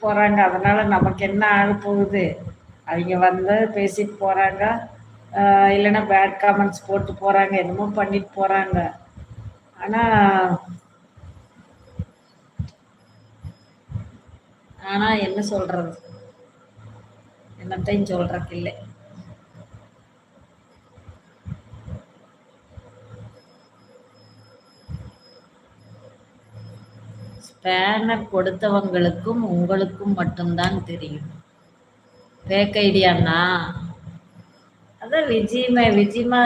போறாங்க. அதனால நமக்கு என்ன ஆக போகுது? அவிங்க வந்து பேசிட்டு போறாங்க. இல்லன்னா பேட் காமெண்ட்ஸ் போட்டு போறாங்க. என்னமோ பண்ணிட்டு போறாங்க. ஆனா ஆனா என்ன சொல்றது? என்னத்தையும் சொல்றக்கு இல்ல. ஸ்பேனர் கொடுத்தவங்களுக்கும் உங்களுக்கும் மட்டும்தான் தெரியும். ஃபேக் ஐடியான்னா? அதான் விஜிமா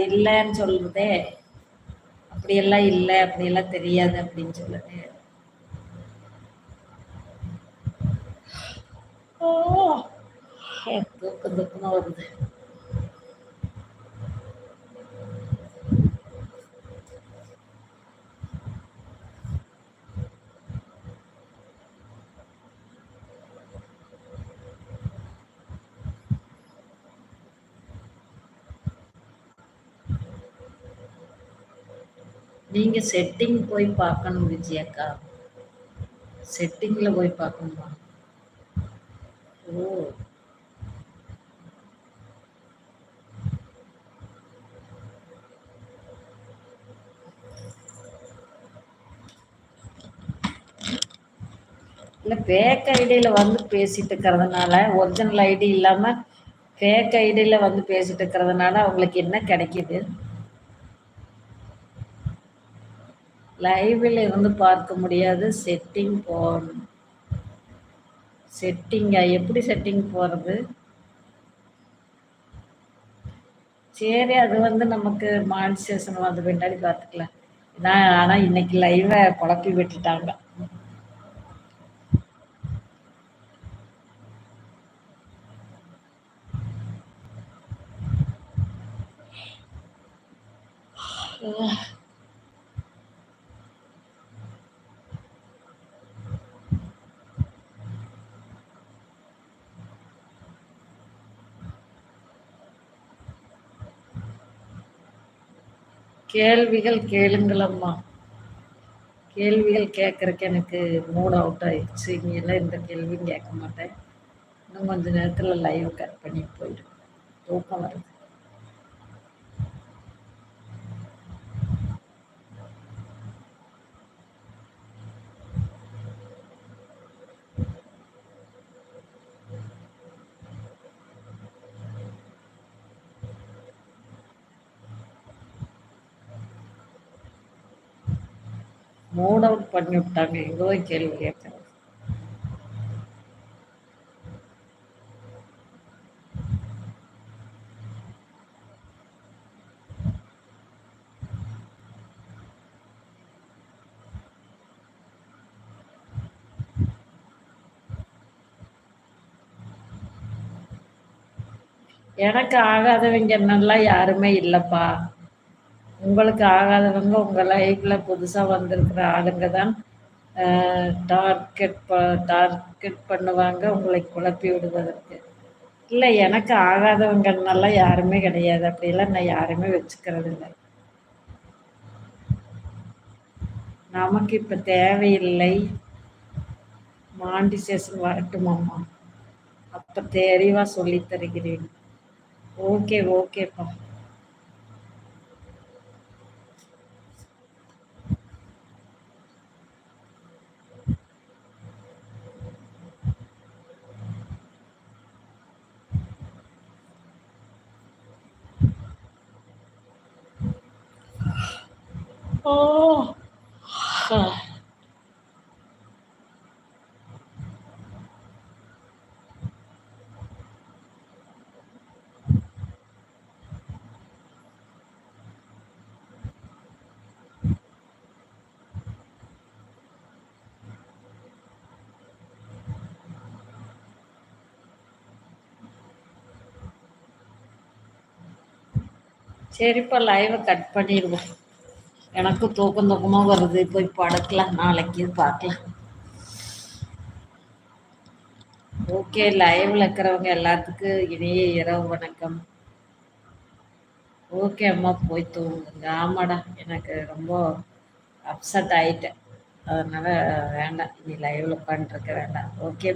இல்லன்னு சொல்லுதே. அப்படியெல்லாம் இல்ல, அப்படியெல்லாம் தெரியாது அப்படின்னு சொல்லுது. ஓ! தூக்கம் தூக்கமா வருது. நீங்க செட்டிங் போய் பார்க்கணும் விஜயக்கா. செட்டிங்ல போய் பார்க்கணுமா? ஓ! இல்ல ஃபேக் ஐடியில வந்து பேசிட்டு இருக்கிறதுனால, ஒரிஜினல் ஐடி இல்லாம ஃபேக் ஐடியில வந்து பேசிட்டு இருக்கிறதுனால அவங்களுக்கு என்ன கிடைக்குது? லைவ்ல இருந்து பார்க்க முடியாது. செட்டிங் போகணும். செட்டிங்கா? எப்படி செட்டிங் போறது? சரி, அது வந்து நமக்கு மானிட்டேஷன் வந்து பின்னாடி பார்த்துக்கலாம். ஆனா இன்னைக்கு லைவ குழப்பி விட்டுட்டாங்க. கேள்விகள் கேளுங்களம்மா. கேள்விகள் கேட்கறக்கு எனக்கு மூட் அவுட் ஆயிடுச்சு. இனி எல்லாம் எந்த கேள்வியும் கேட்க மாட்டேன். இன்னும் கொஞ்ச நேரத்துல லைவ் கட் பண்ணிட்டு போயிடும். தூக்கம் வருது. மூட் அவுட் பண்ணி விட்டாங்க. எங்க போய் கேள்வி கேட்கறது? எனக்கு ஆகாதவங்க என்னெல்லாம் யாருமே இல்லப்பா. உங்களுக்கு ஆகாதவங்க உங்க லைஃப்ல புதுசா வந்திருக்கிற ஆளுங்க தான் டார்கெட் டார்கெட் பண்ணுவாங்க உங்களை குழப்பி விடுவதற்கு. இல்ல, எனக்கு ஆகாதவங்கன்னெல்லாம் யாருமே கிடையாது. அப்படியெல்லாம் நான் யாருமே வச்சுக்கிறது இல்லை. நமக்கு இப்ப தேவையில்லை. மாண்டிசேஷன் வரட்டுமாம்மா? அப்ப தெளிவா சொல்லித் தருகிறேன். ஓகே ஓகேப்பா. ஓ! சரிப்பா, லைவ கட் பண்ணிடுவோம். எனக்கும் தூக்கம் தூக்கமா வருது. போய் படுக்கலாம். நாளைக்கு பார்க்கலாம். ஓகே, லைவ்ல இருக்கிறவங்க எல்லாத்துக்கும் இனிய இரவு வணக்கம். ஓகே அம்மா, போய் தூங்குங்க. ஆமாடா, எனக்கு ரொம்ப அப்செட் ஆயிட்டேன். அதனால வேண்டாம். நீ லைவ்ல உட்காந்துருக்க வேண்டாம். ஓகே.